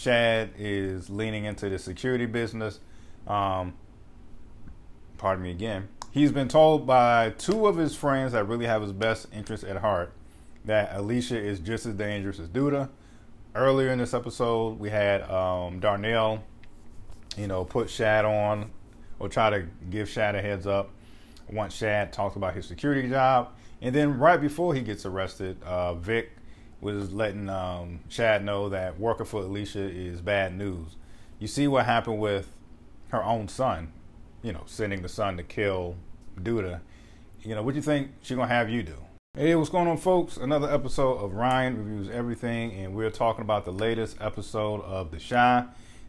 Shad is leaning into the security business. Pardon me again. He's been told by two of his friends that really have his best interests at heart that Alicia is just as dangerous as Duda. Earlier in this episode, we had Darnell, put Shad on or try to give Shad a heads up once Shad talked about his security job. And then right before he gets arrested, Vic was letting Shad know that working for Alicia is bad news. You see what happened with her own son, sending the son to kill Duda. What do you think she's going to have you do? Hey, what's going on, folks? Another episode of Ryan Reviews Everything, and we're talking about the latest episode of The Chi.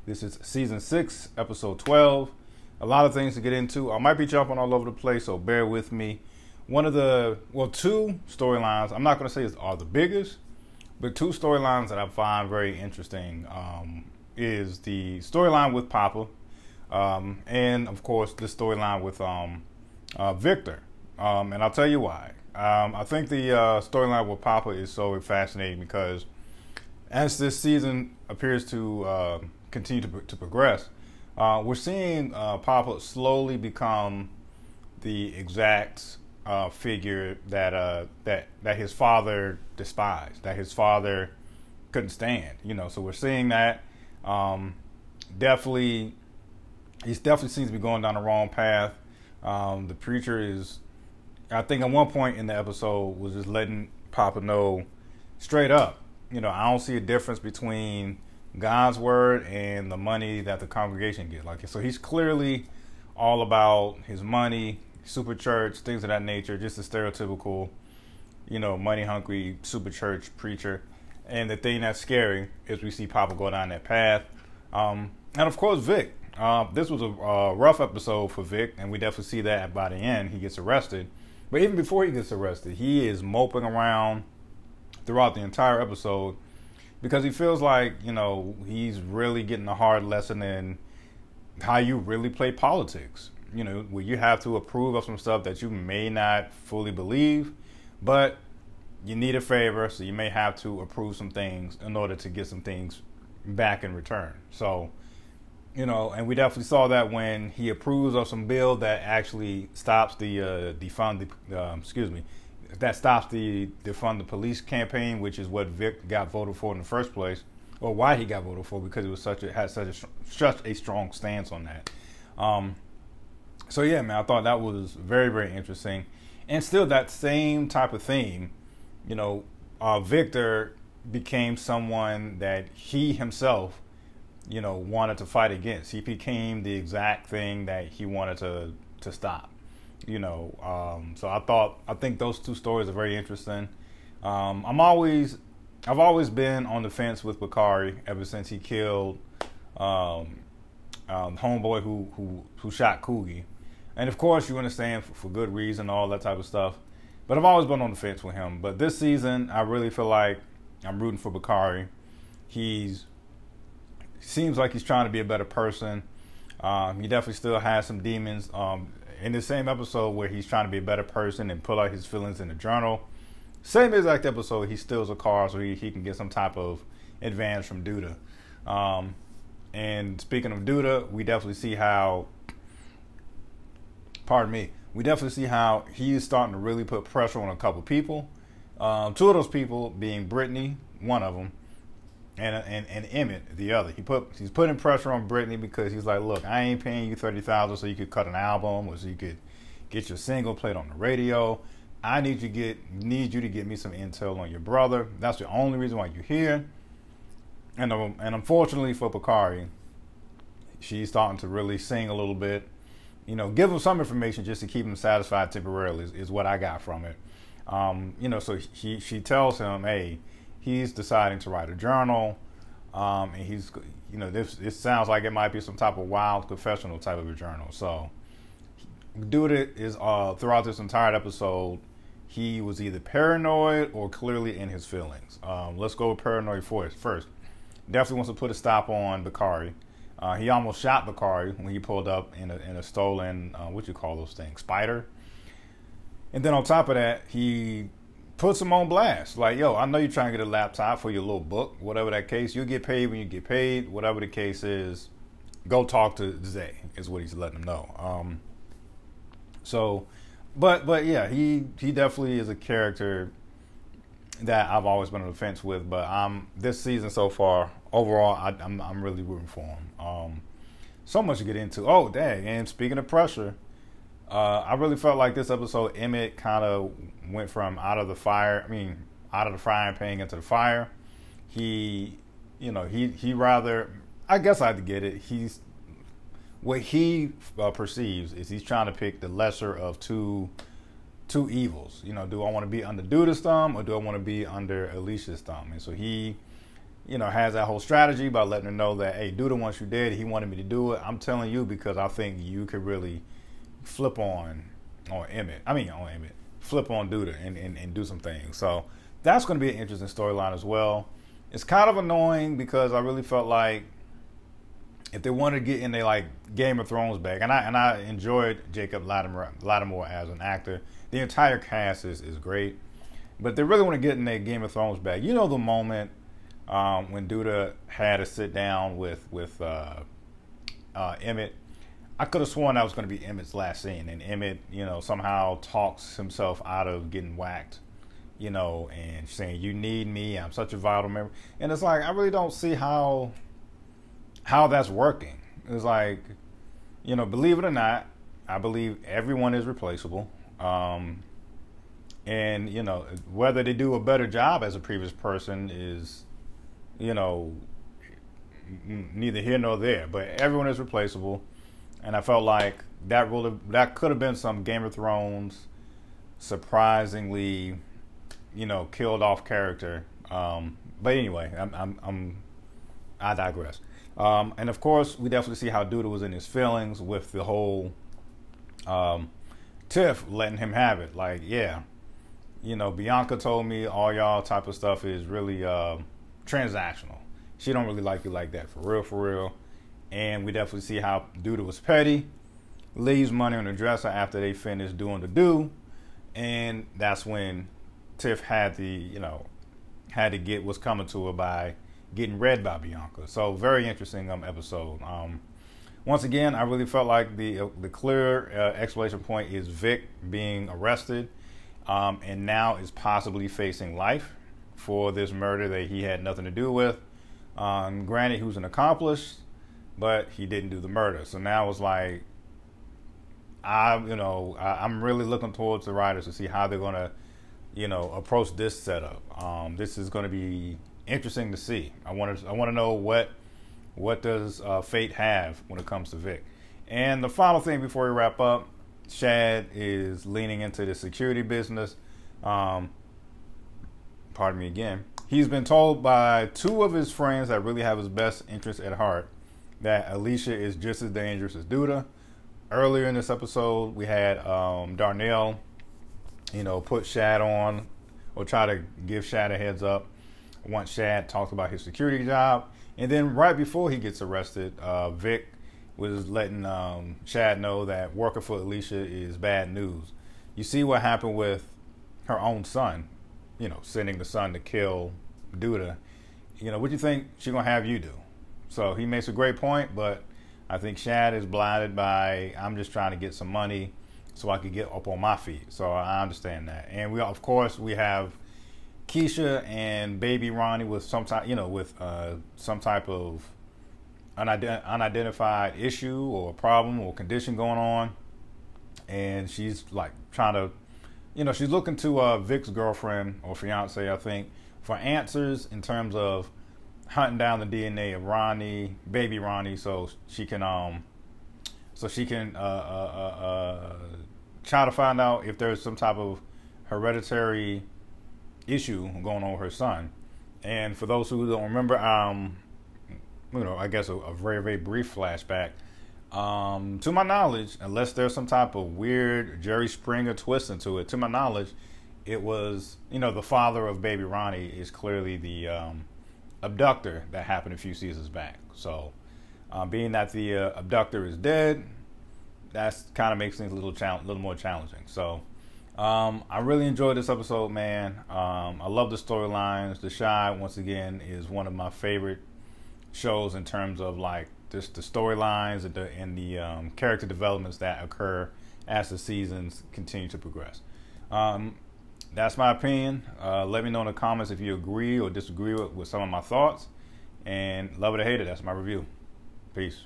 This is Season 6, Episode 12. A lot of things to get into. I might be jumping all over the place, so bear with me. Two storylines, I'm not going to say are the biggest, but two storylines that I find very interesting is the storyline with Papa, and, of course, the storyline with Victor. And I'll tell you why. I think the storyline with Papa is so fascinating because as this season appears to continue to progress, we're seeing Papa slowly become the exact figure that his father despised, that his father couldn't stand. So we're seeing that. He definitely seems to be going down the wrong path. The preacher is, I think at one point in the episode, was just letting Papa know straight up, I don't see a difference between God's word and the money that the congregation gets. So he's clearly all about his money, super church, things of that nature, just a stereotypical, money hungry super church preacher. And the thing that's scary is we see Papa go down that path. And of course, Vic. This was a rough episode for Vic, and we definitely see that by the end. He gets arrested. But even before he gets arrested, he is moping around throughout the entire episode because he feels like, he's really getting a hard lesson in how you really play politics. Where you have to approve of some stuff that you may not fully believe, but you need a favor, so you may have to approve some things in order to get some things back in return. So, and we definitely saw that when he approves of some bill that actually stops the defund the police campaign, which is what Vic got voted for in the first place, or why he got voted for, because it was such a strong stance on that. So yeah, man, I thought that was very, very interesting, and still that same type of theme. Victor became someone that he himself, wanted to fight against. He became the exact thing that he wanted to stop. So I think those two stories are very interesting. I've always been on the fence with Bakari ever since he killed homeboy who shot Coogie, and of course you understand for good reason, all that type of stuff. But I've always been on the fence with him. But this season, I really feel like I'm rooting for Bakari. Seems like he's trying to be a better person. He definitely still has some demons. In the same episode where he's trying to be a better person and pull out his feelings in the journal, same exact episode, he steals a car so he can get some type of advantage from Duda. And speaking of Duda, we definitely see how, he is starting to really put pressure on a couple people. Two of those people being Brittany, one of them, and Emmett, the other. He's putting pressure on Brittany because he's like, look, I ain't paying you $30,000 so you could cut an album or so you could get your single played on the radio. I need you to get me some intel on your brother. That's the only reason why you're here. And unfortunately for Bakari, she's starting to really sing a little bit. Give him some information just to keep him satisfied temporarily is what I got from it. So she tells him, hey, he's deciding to write a journal, and he's, this sounds like it might be some type of wild confessional type of a journal. So, Dude is throughout this entire episode, he was either paranoid or clearly in his feelings. Let's go with paranoid first. Definitely wants to put a stop on Bakari. He almost shot Bakari when he pulled up in a stolen, what you call those things, Spider. And then on top of that, he puts him on blast. Like, yo, I know you're trying to get a laptop for your little book, whatever that case. You'll get paid when you get paid. Whatever the case is, go talk to Zay, is what he's letting him know. But yeah, he definitely is a character that I've always been on the fence with. But this season so far, overall, I'm really rooting for him. So much to get into. Oh, dang. And speaking of pressure, I really felt like this episode, Emmett kind of went from out of the frying pan into the fire. He rather, I guess I had to get it. What he perceives is he's trying to pick the lesser of two evils. Do I want to be under Duda's thumb or do I want to be under Alicia's thumb? And so he, has that whole strategy by letting her know that, hey, Duda wants you dead. He wanted me to do it. I'm telling you because I think you could really flip on Emmett. Flip on Duda and do some things. So that's going to be an interesting storyline as well. It's kind of annoying because I really felt like if they wanted to get in their Game of Thrones bag, and I enjoyed Jacob Lattimore as an actor. The entire cast is great, but they really want to get in their Game of Thrones bag. The moment when Duda had to sit down with Emmett. I could have sworn that was going to be Emmett's last scene, and Emmett, somehow talks himself out of getting whacked, and saying, "You need me. I'm such a vital member." And it's like I really don't see how that's working. It's like, believe it or not, I believe everyone is replaceable, and whether they do a better job as a previous person is, neither here nor there. But everyone is replaceable. And I felt like that could have been some Game of Thrones surprisingly, killed off character. But anyway, I digress. And of course, we definitely see how Duda was in his feelings with the whole Tiff letting him have it. Like, yeah, Bianca told me all y'all type of stuff is really transactional. She don't really like you like that, for real. And we definitely see how Duda was petty, leaves money on the dresser after they finish doing the do, and that's when Tiff had to get what's coming to her by getting read by Bianca. So very interesting episode. Once again, I really felt like the clear exclamation point is Vic being arrested, and now is possibly facing life for this murder that he had nothing to do with. Granted, he was an accomplice, but he didn't do the murder. So now it's like, I'm really looking towards the writers to see how they're going to, approach this setup. This is going to be interesting to see. I want to know what does fate have when it comes to Vic. And the final thing before we wrap up, Shad is leaning into the security business. Pardon me again. He's been told by two of his friends that really have his best interest at heart that Alicia is just as dangerous as Duda. Earlier in this episode, we had Darnell, put Shad on or try to give Shad a heads up once Shad talked about his security job. And then right before he gets arrested, Vic was letting Shad know that working for Alicia is bad news. You see what happened with her own son, sending the son to kill Duda. What do you think she's going to have you do? So he makes a great point, but I think Shad is blinded by, I'm just trying to get some money so I could get up on my feet. So I understand that. And we have Keisha and baby Ronnie with some type, some type of unidentified issue or problem or condition going on. And she's like trying to, she's looking to Vic's girlfriend or fiance, I think, for answers in terms of hunting down the DNA of baby Ronnie, so she can try to find out if there's some type of hereditary issue going on with her son. And for those who don't remember, I guess a very, very brief flashback. To my knowledge, unless there's some type of weird Jerry Springer twist into it, to my knowledge, it was, the father of baby Ronnie is clearly the abductor that happened a few seasons back. So being that the abductor is dead, that's kind of makes things a little more challenging. So I really enjoyed this episode, man. I love the storylines. The Shy, once again, is one of my favorite shows in terms of like just the storylines and the character developments that occur as the seasons continue to progress. That's my opinion. Let me know in the comments if you agree or disagree with some of my thoughts. And love it or hate it, that's my review. Peace.